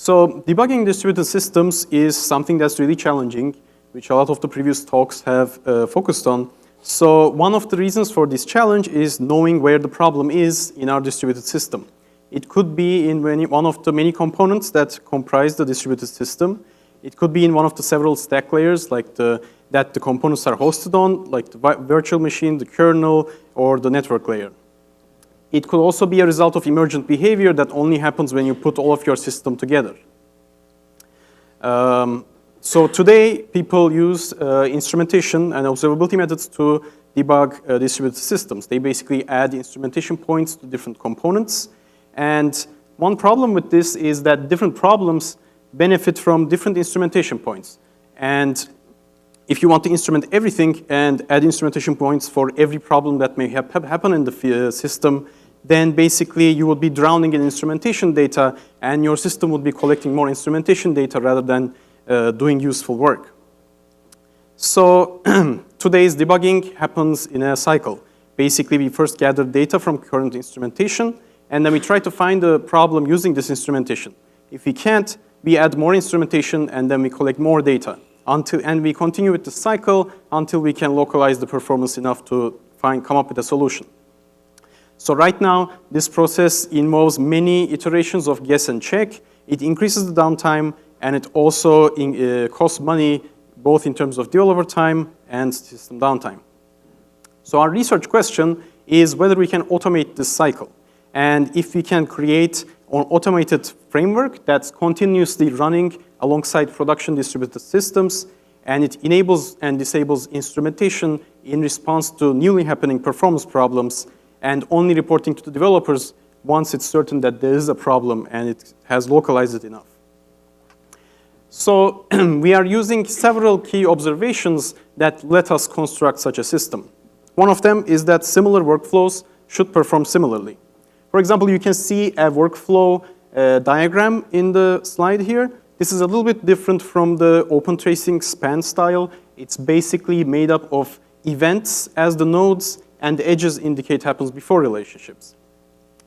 So debugging distributed systems is something that's really challenging, which a lot of the previous talks have focused on. So one of the reasons for this challenge is knowing where the problem is in our distributed system. It could be in one of the many components that comprise the distributed system. It could be in one of the several stack layers like that the components are hosted on, like the virtual machine, the kernel, or the network layer. It could also be a result of emergent behavior that only happens when you put all of your system together. So today, people use instrumentation and observability methods to debug distributed systems. They basically add instrumentation points to different components. And one problem with this is that different problems benefit from different instrumentation points. And if you want to instrument everything and add instrumentation points for every problem that may happen in the system, then basically you would be drowning in instrumentation data and your system would be collecting more instrumentation data rather than doing useful work. So today's debugging happens in a cycle. Basically, we first gather data from current instrumentation, and then we try to find a problem using this instrumentation. If we can't, we add more instrumentation, and then we collect more data. And we continue with the cycle until we can localize the performance enough to come up with a solution. So right now, this process involves many iterations of guess and check. It increases the downtime, and it also costs money, both in terms of developer time and system downtime. So our research question is whether we can automate this cycle. And if we can create an automated framework that's continuously running alongside production distributed systems, and it enables and disables instrumentation in response to newly happening performance problems, and only reporting to the developers once it's certain that there is a problem and it has localized it enough. So we are using several key observations that let us construct such a system. One of them is that similar workflows should perform similarly. For example, you can see a workflow diagram in the slide here. This is a little bit different from the open tracing span style. It's basically made up of events as the nodes, and the edges indicate happens before relationships.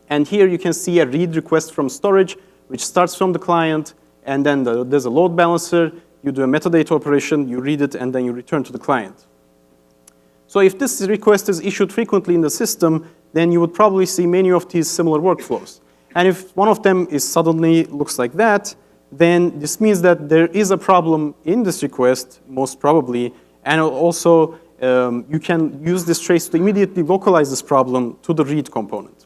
And here you can see a read request from storage, which starts from the client, and then there's a load balancer. You do a metadata operation, you read it, and then you return to the client. So if this request is issued frequently in the system, then you would probably see many of these similar workflows. And if one of them suddenly looks like that, then this means that there is a problem in this request, most probably, and also you can use this trace to immediately localize this problem to the read component.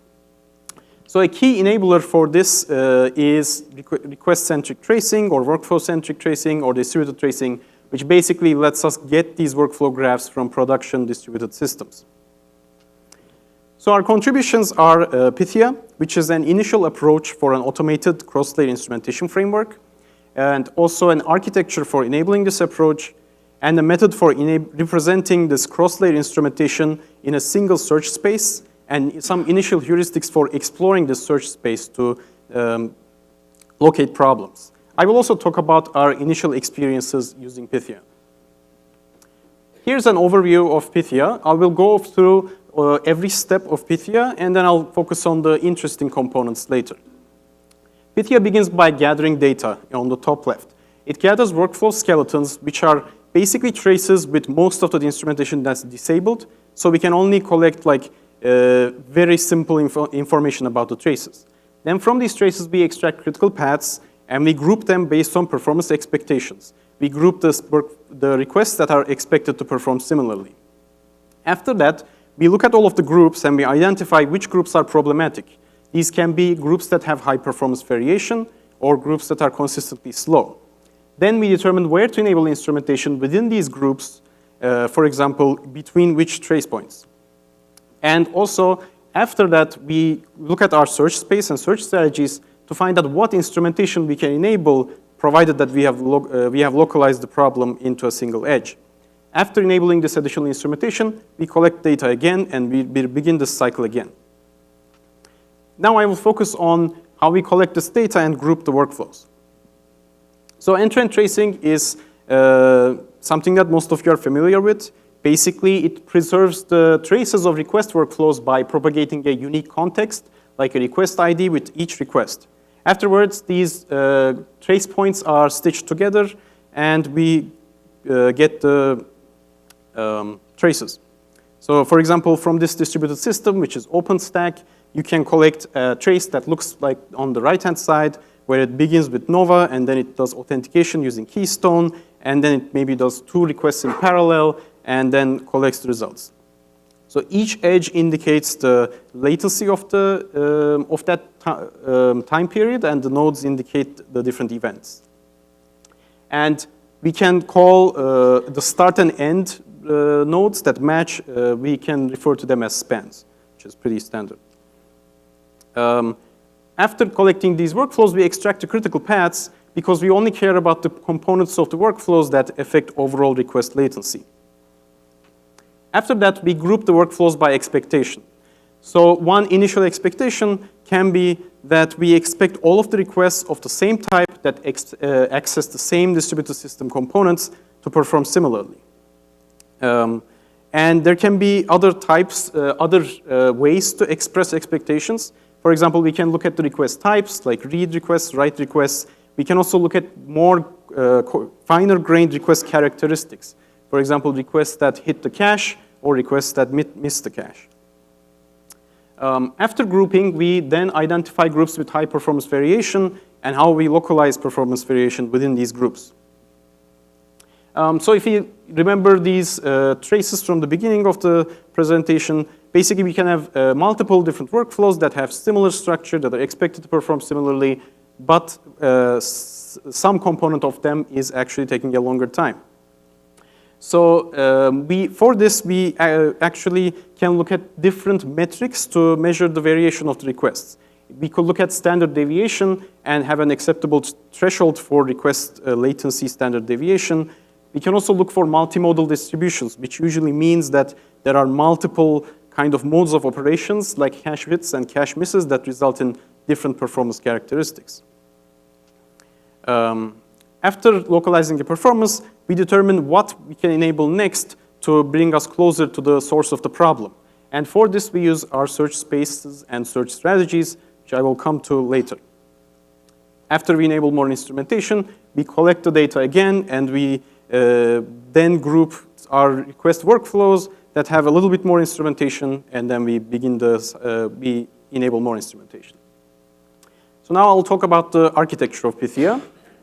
So a key enabler for this is request-centric tracing or workflow-centric tracing or distributed tracing, which basically lets us get these workflow graphs from production distributed systems. So our contributions are Pythia, which is an initial approach for an automated cross-layer instrumentation framework, and also an architecture for enabling this approach, and a method for representing this cross-layer instrumentation in a single search space, and some initial heuristics for exploring this search space to locate problems. I will also talk about our initial experiences using Pythia. Here's an overview of Pythia. I will go through every step of Pythia, and then I'll focus on the interesting components later. Pythia begins by gathering data on the top left. It gathers workflow skeletons, which are basically traces with most of the instrumentation that's disabled, so we can only collect like very simple information about the traces. Then from these traces, we extract critical paths, and we group them based on performance expectations. We group the requests that are expected to perform similarly. After that, we look at all of the groups, and we identify which groups are problematic. These can be groups that have high performance variation, or groups that are consistently slow. Then we determine where to enable instrumentation within these groups, for example, between which trace points. And also, after that, we look at our search space and search strategies to find out what instrumentation we can enable, provided that we have localized the problem into a single edge. After enabling this additional instrumentation, we collect data again, and we begin this cycle again. Now I will focus on how we collect this data and group the workflows. So end-to-end tracing is something that most of you are familiar with. Basically, it preserves the traces of request workflows by propagating a unique context, like a request ID with each request. Afterwards, these trace points are stitched together, and we get the traces. So for example, from this distributed system, which is OpenStack, you can collect a trace that looks like on the right-hand side, where it begins with Nova, and then it does authentication using Keystone, and then it maybe does 2 requests in parallel, and then collects the results. So each edge indicates the latency of that time period, and the nodes indicate the different events. And we can call the start and end nodes that match, we can refer to them as spans, which is pretty standard. After collecting these workflows, we extract the critical paths because we only care about the components of the workflows that affect overall request latency. After that, we group the workflows by expectation. So one initial expectation can be that we expect all of the requests of the same type that access the same distributed system components to perform similarly. And there can be other types, other ways to express expectations. For example, we can look at the request types, like read requests, write requests. We can also look at more finer-grained request characteristics. For example, requests that hit the cache or requests that miss the cache. After grouping, we then identify groups with high performance variation and how we localize performance variation within these groups. So if you remember these traces from the beginning of the presentation, basically we can have multiple different workflows that have similar structure, that are expected to perform similarly, but some component of them is actually taking a longer time. So for this, we actually can look at different metrics to measure the variation of the requests. We could look at standard deviation and have an acceptable threshold for request latency standard deviation. We can also look for multimodal distributions, which usually means that there are multiple kind of modes of operations, like cache hits and cache misses, that result in different performance characteristics. After localizing the performance, we determine what we can enable next to bring us closer to the source of the problem. And for this, we use our search spaces and search strategies, which I will come to later. After we enable more instrumentation, we collect the data again, and we then group our request workflows that have a little bit more instrumentation, and then we we enable more instrumentation. So now I'll talk about the architecture of Pythia.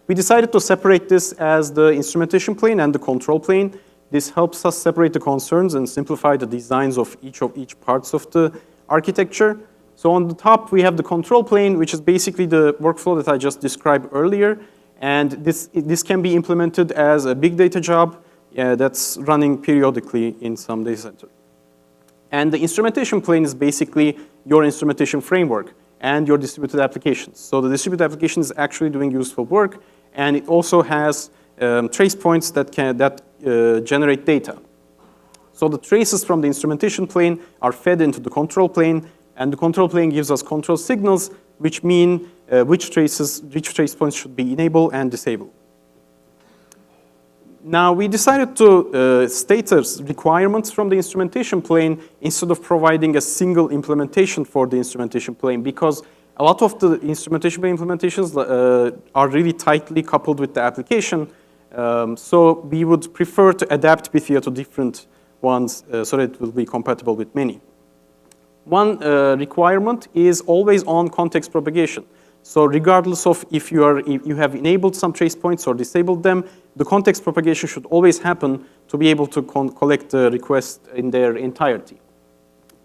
We decided to separate this as the instrumentation plane and the control plane. This helps us separate the concerns and simplify the designs of each parts of the architecture. So on the top, we have the control plane, which is basically the workflow that I just described earlier. And this can be implemented as a big data job that's running periodically in some data center. And the instrumentation plane is basically your instrumentation framework and your distributed applications. So the distributed application is actually doing useful work, and it also has trace points that generate data. So the traces from the instrumentation plane are fed into the control plane, and the control plane gives us control signals, which mean which trace points should be enabled and disabled. Now, we decided to state as requirements from the instrumentation plane instead of providing a single implementation for the instrumentation plane, because a lot of the instrumentation plane implementations are really tightly coupled with the application. So we would prefer to adapt Pythia to different ones so that it will be compatible with many. One requirement is always on context propagation. So regardless of if you have enabled some trace points or disabled them, the context propagation should always happen to be able to collect the request in their entirety.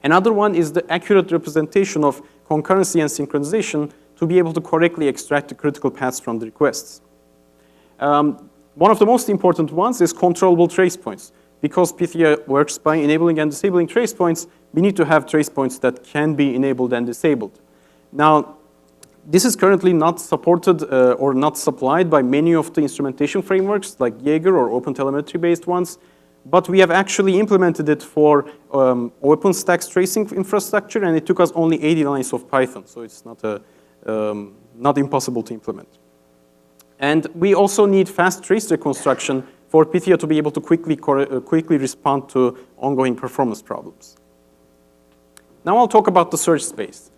Another one is the accurate representation of concurrency and synchronization to be able to correctly extract the critical paths from the requests. One of the most important ones is controllable trace points. Because Pythia works by enabling and disabling trace points, we need to have trace points that can be enabled and disabled. Now, this is currently not supported or not supplied by many of the instrumentation frameworks like Jaeger or OpenTelemetry-based ones, but we have actually implemented it for OpenStack's tracing infrastructure, and it took us only 80 lines of Python, so it's not impossible to implement. And we also need fast trace reconstruction for Pythia to be able to quickly respond to ongoing performance problems. Now I'll talk about the search space.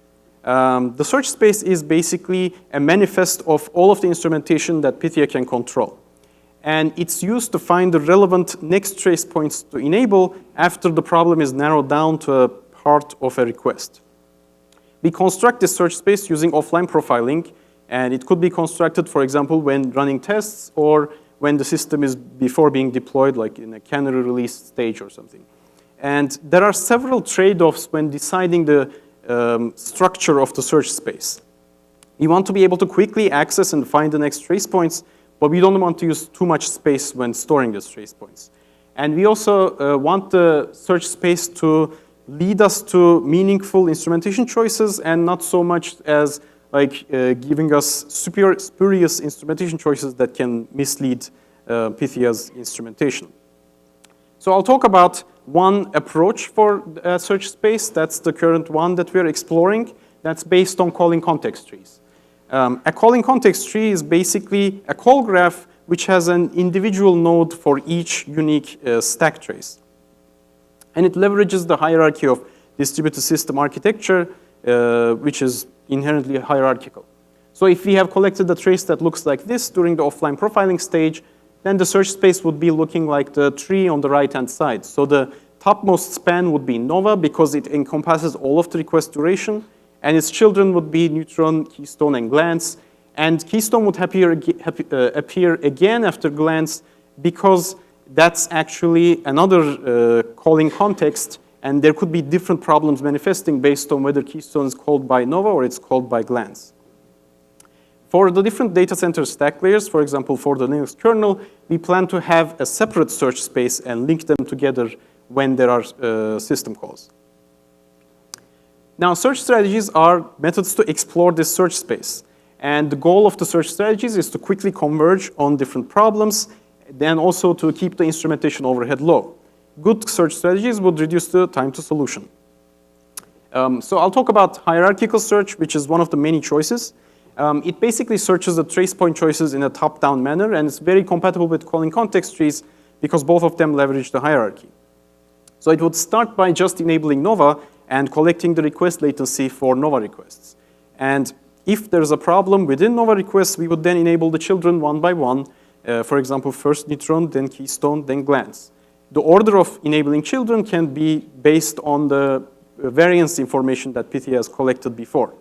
The search space is basically a manifest of all of the instrumentation that Pythia can control. And it's used to find the relevant next trace points to enable after the problem is narrowed down to a part of a request. We construct this search space using offline profiling, and it could be constructed, for example, when running tests or when the system is before being deployed, like in a canary release stage or something. And there are several trade-offs when deciding the structure of the search space. We want to be able to quickly access and find the next trace points, but we don't want to use too much space when storing those trace points. And we also want the search space to lead us to meaningful instrumentation choices and not so much as like giving us spurious instrumentation choices that can mislead Pythia's instrumentation. So I'll talk about one approach for search space. That's the current one that we're exploring. That's based on calling context trees. A calling context tree is basically a call graph which has an individual node for each unique stack trace. And it leverages the hierarchy of distributed system architecture, which is inherently hierarchical. So if we have collected a trace that looks like this during the offline profiling stage, then the search space would be looking like the tree on the right-hand side. So the topmost span would be Nova because it encompasses all of the request duration, and its children would be Neutron, Keystone, and Glance. And Keystone would appear again after Glance because that's actually another calling context, and there could be different problems manifesting based on whether Keystone is called by Nova or it's called by Glance. For the different data center stack layers, for example, for the Linux kernel, we plan to have a separate search space and link them together when there are system calls. Now, search strategies are methods to explore this search space. And the goal of the search strategies is to quickly converge on different problems, then also to keep the instrumentation overhead low. Good search strategies would reduce the time to solution. So I'll talk about hierarchical search, which is one of the many choices. It basically searches the trace point choices in a top-down manner, and it's very compatible with calling context trees because both of them leverage the hierarchy. So it would start by just enabling Nova and collecting the request latency for Nova requests. And if there's a problem within Nova requests, we would then enable the children one by one. For example, first Neutron, then Keystone, then Glance. The order of enabling children can be based on the variance information that Pythia has collected before.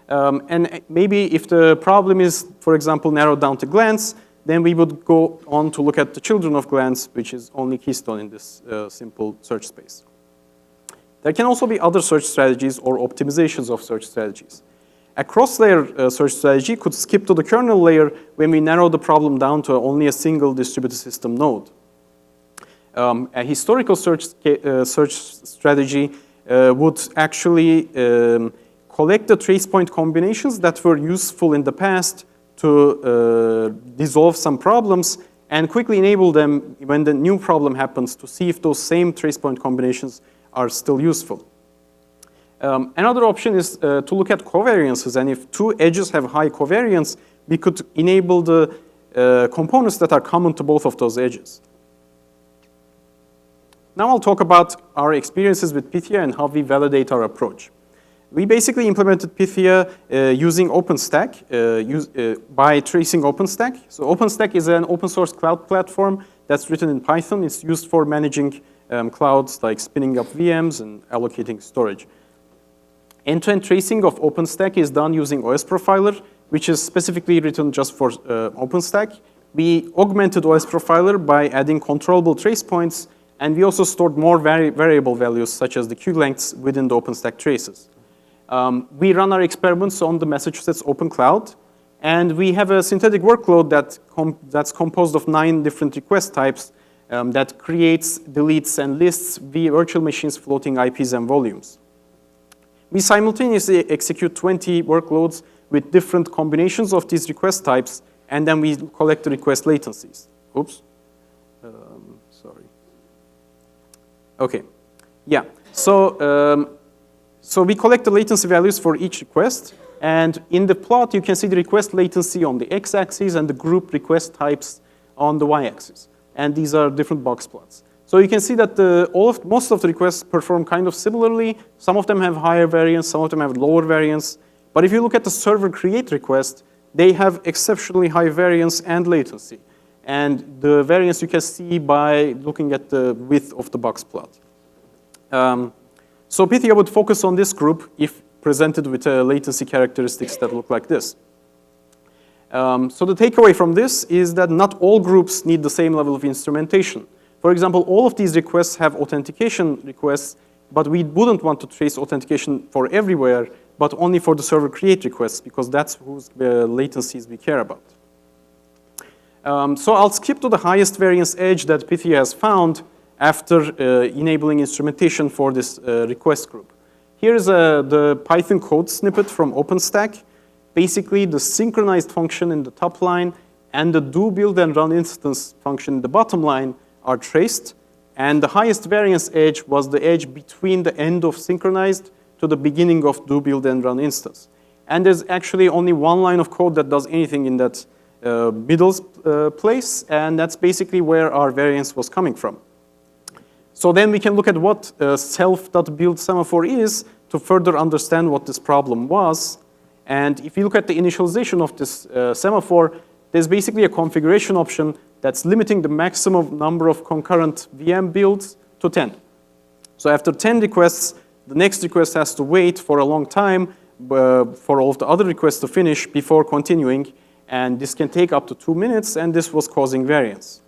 And maybe if the problem is, for example, narrowed down to Glance, then we would go on to look at the children of Glance, which is only Keystone in this simple search space. There can also be other search strategies or optimizations of search strategies. A cross-layer search strategy could skip to the kernel layer when we narrow the problem down to only a single distributed system node. A historical search strategy would actually collect the trace point combinations that were useful in the past to dissolve some problems and quickly enable them when the new problem happens to see if those same trace point combinations are still useful. Another option is to look at covariances, and if two edges have high covariance, we could enable the components that are common to both of those edges. Now I'll talk about our experiences with Pythia and how we validate our approach. We basically implemented Pythia using OpenStack by tracing OpenStack. So OpenStack is an open source cloud platform that's written in Python. It's used for managing clouds like spinning up VMs and allocating storage. End-to-end tracing of OpenStack is done using OS Profiler, which is specifically written just for OpenStack. We augmented OS Profiler by adding controllable trace points, and we also stored more variable values, such as the queue lengths, within the OpenStack traces. We run our experiments on the Massachusetts Open Cloud, and we have a synthetic workload that's composed of 9 different request types that creates, deletes, and lists via virtual machines floating IPs and volumes. We simultaneously execute 20 workloads with different combinations of these request types, and then we collect the request latencies. Oops. Sorry. Okay. Yeah. So we collect the latency values for each request, and in the plot you can see the request latency on the x-axis and the group request types on the y-axis. And these are different box plots. So you can see that most of the requests perform kind of similarly. Some of them have higher variance, some of them have lower variance. But if you look at the server create request, they have exceptionally high variance and latency. And the variance you can see by looking at the width of the box plot. So Pythia would focus on this group if presented with latency characteristics that look like this. So the takeaway from this is that not all groups need the same level of instrumentation. For example, all of these requests have authentication requests, but we wouldn't want to trace authentication for everywhere, but only for the server create requests, because that's whose latencies we care about. So I'll skip to the highest variance edge that Pythia has found after enabling instrumentation for this request group. Here's the Python code snippet from OpenStack. Basically, the synchronized function in the top line and the do build and run instance function in the bottom line are traced. And the highest variance edge was the edge between the end of synchronized to the beginning of do build and run instance. And there's actually only one line of code that does anything in that middle place, and that's basically where our variance was coming from. So then we can look at what self.build semaphore is to further understand what this problem was. And if you look at the initialization of this semaphore, there's basically a configuration option that's limiting the maximum number of concurrent VM builds to 10. So after 10 requests, the next request has to wait for a long time for all of the other requests to finish before continuing. And this can take up to 2 minutes, and this was causing variance.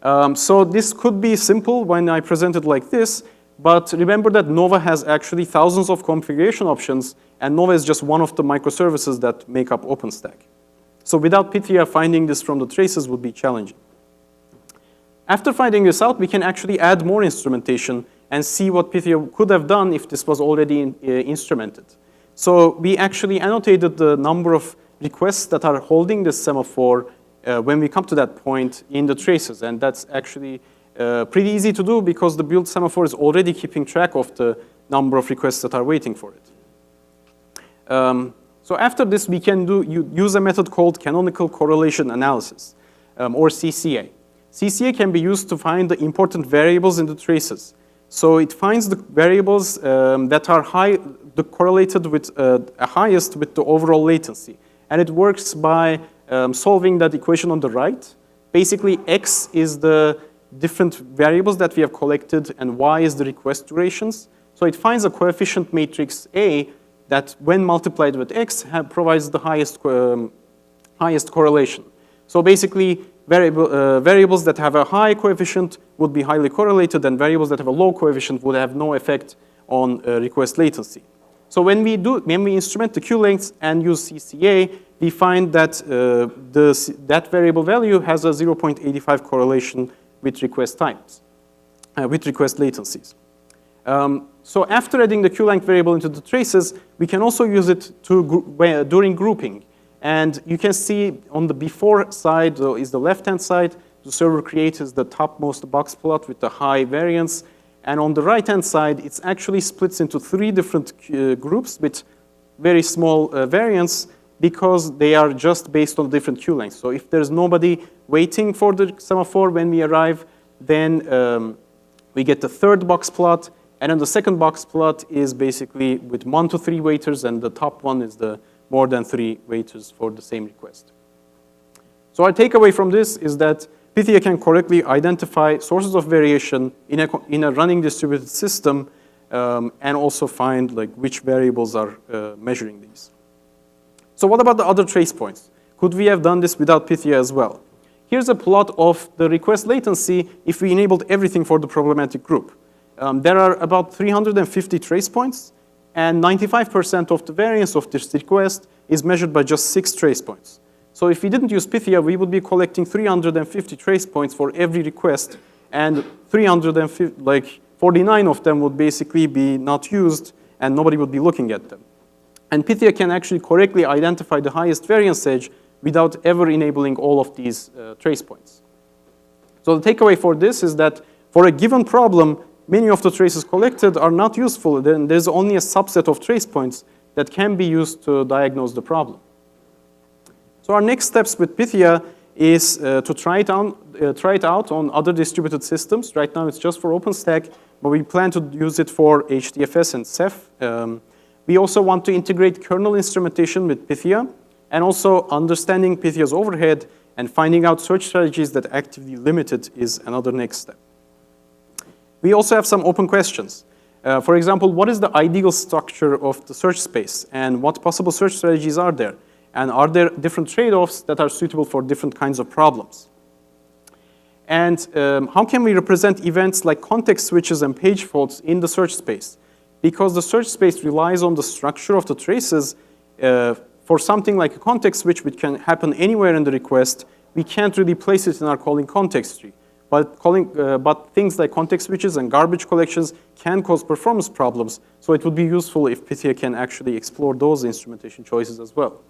So this could be simple when I present it like this, but remember that Nova has actually thousands of configuration options, and Nova is just one of the microservices that make up OpenStack. So without Pythia, finding this from the traces would be challenging. After finding this out, we can actually add more instrumentation and see what Pythia could have done if this was already instrumented. So we actually annotated the number of requests that are holding this semaphore when we come to that point in the traces. And that's actually pretty easy to do because the build semaphore is already keeping track of the number of requests that are waiting for it. So after this, we can use a method called canonical correlation analysis, or CCA. CCA can be used to find the important variables in the traces. So it finds the variables that are correlated with highest with the overall latency. And it works by solving that equation on the right. Basically, X is the different variables that we have collected, and Y is the request durations. So it finds a coefficient matrix A that, when multiplied with X, provides the highest correlation. So basically, variables that have a high coefficient would be highly correlated, and variables that have a low coefficient would have no effect on request latency. So when we instrument the queue lengths and use CCA, we find that that variable value has a 0.85 correlation with request times, with request latencies. So after adding the queue length variable into the traces, we can also use it during grouping. And you can see on the before side is the left-hand side. The server create is the topmost box plot with the high variance. And on the right-hand side, it's actually splits into 3 different groups with very small variance because they are just based on different queue lengths. So if there's nobody waiting for the semaphore when we arrive, then we get the 3rd box plot. And then the 2nd box plot is basically with 1 to 3 waiters, and the top one is the more than 3 waiters for the same request. So our takeaway from this is that Pythia can correctly identify sources of variation in a running distributed system and also find which variables are measuring these. So what about the other trace points? Could we have done this without Pythia as well? Here's a plot of the request latency if we enabled everything for the problematic group. There are about 350 trace points, and 95% of the variance of this request is measured by just 6 trace points. So if we didn't use Pythia, we would be collecting 350 trace points for every request, and 49 of them would basically be not used, and nobody would be looking at them. And Pythia can actually correctly identify the highest variance edge without ever enabling all of these trace points. So the takeaway for this is that for a given problem, many of the traces collected are not useful. Then there's only a subset of trace points that can be used to diagnose the problem. So our next steps with Pythia is to try it try it out on other distributed systems. Right now it's just for OpenStack, but we plan to use it for HDFS and Ceph. We also want to integrate kernel instrumentation with Pythia, and also understanding Pythia's overhead and finding out search strategies that actively limit it is another next step. We also have some open questions. For example, what is the ideal structure of the search space, and what possible search strategies are there? And are there different trade-offs that are suitable for different kinds of problems? And how can we represent events like context switches and page faults in the search space? Because the search space relies on the structure of the traces, for something like a context switch, which can happen anywhere in the request, we can't really place it in our calling context tree. But things like context switches and garbage collections can cause performance problems, so it would be useful if Pythia can actually explore those instrumentation choices as well.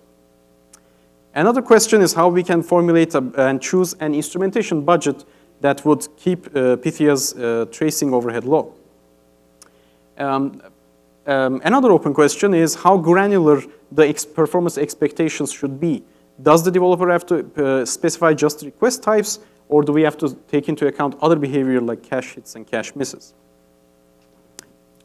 Another question is how we can formulate and choose an instrumentation budget that would keep Pythia's tracing overhead low. Another open question is how granular the performance expectations should be. Does the developer have to specify just request types, or do we have to take into account other behavior like cache hits and cache misses?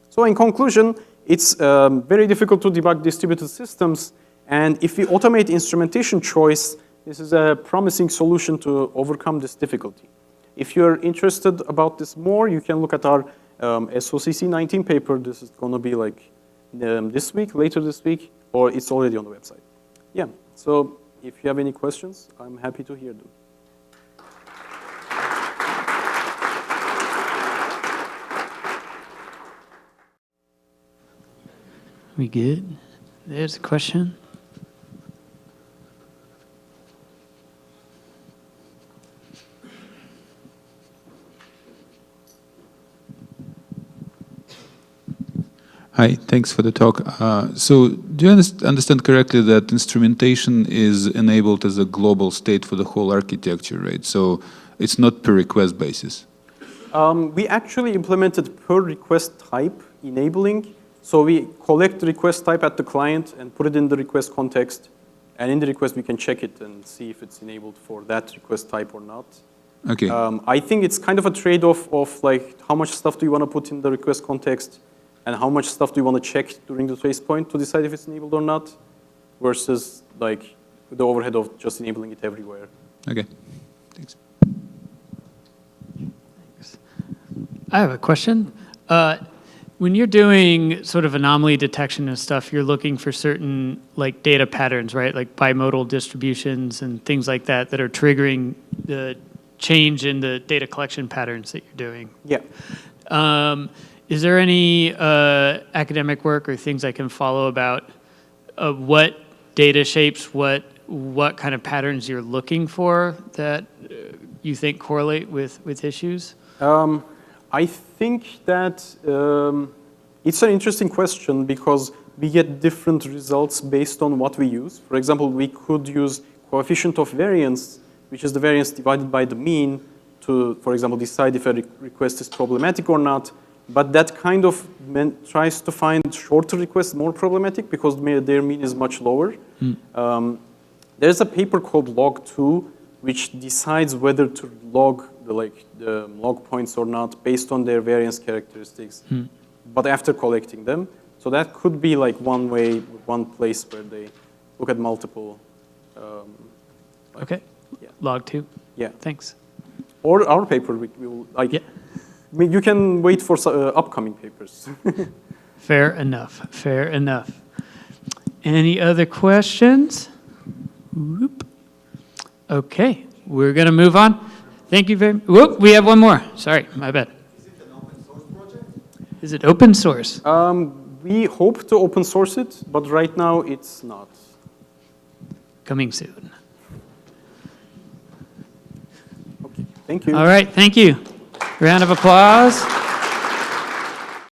So in conclusion, it's very difficult to debug distributed systems, and if we automate instrumentation choice, this is a promising solution to overcome this difficulty. If you're interested about this more, you can look at our SOCC 19 paper. This is going to be like this week, later this week, or it's already on the website. Yeah, so if you have any questions, I'm happy to hear them. We good? There's a question. Hi, thanks for the talk. So do you understand correctly that instrumentation is enabled as a global state for the whole architecture, right? So it's not per request basis? We actually implemented per request type enabling. So we collect the request type at the client and put it in the request context. And in the request, we can check it and see if it's enabled for that request type or not. Okay. I think it's kind of a trade-off of like how much stuff do you want to put in the request context and how much stuff do you want to check during the trace point to decide if it's enabled or not, versus like the overhead of just enabling it everywhere. Okay, thanks. Thanks. I have a question. When you're doing sort of anomaly detection and stuff, you're looking for certain like data patterns, right? Like bimodal distributions and things like that that are triggering the change in the data collection patterns that you're doing. Yeah. Is there any academic work or things I can follow about what data shapes, what kind of patterns you're looking for that you think correlate with issues? I think that it's an interesting question because we get different results based on what we use. For example, we could use coefficient of variance, which is the variance divided by the mean, to, for example, decide if a request is problematic or not. But that kind of tries to find shorter requests more problematic because their mean is much lower. There's a paper called log2, which decides whether to log the log points or not based on their variance characteristics, but after collecting them. So that could be like one way, one place where they look at multiple. Okay. Yeah. Log2. Yeah. Thanks. Or our paper, we will like. Yeah. I mean, you can wait for upcoming papers. Fair enough. Fair enough. Any other questions? Whoop. Okay, we're going to move on. Thank you very much. Whoop, we have one more. Sorry, my bad. Is it an open source project? Is it open source? We hope to open source it, but right now it's not. Coming soon. Okay, thank you. All right, thank you. Round of applause.